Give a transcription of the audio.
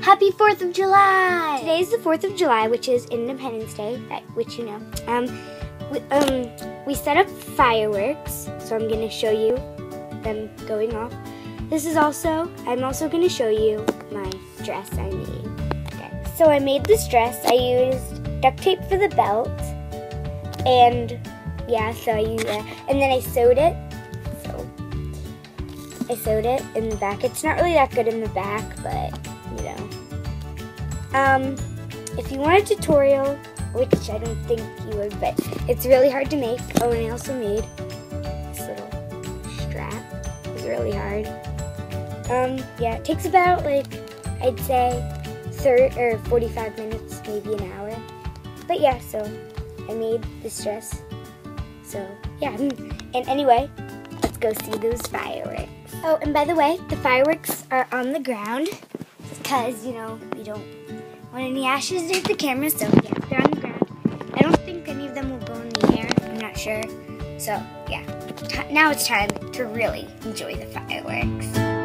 Happy 4th of July! Today is the 4th of July, which is Independence Day, which you know. We set up fireworks, so I'm going to show you them going off. I'm also going to show you my dress I made. Okay. So I made this dress. I used duct tape for the belt, and yeah, so I used that. And then I sewed it. So I sewed it in the back. It's not really that good in the back, but you know. If you want a tutorial, which I don't think you would, but it's really hard to make. Oh, and I also made this little strap. It was really hard. Yeah, it takes about, like, I'd say 30 or 45 minutes, maybe an hour. But yeah, so I made this dress. So, yeah. And anyway, let's go see those fireworks. Oh, and by the way, the fireworks are on the ground because, you know, we don't want any ashes to hit the camera, so yeah, they're on the ground. I don't think any of them will go in the air. I'm not sure. So, yeah. Now it's time to really enjoy the fireworks.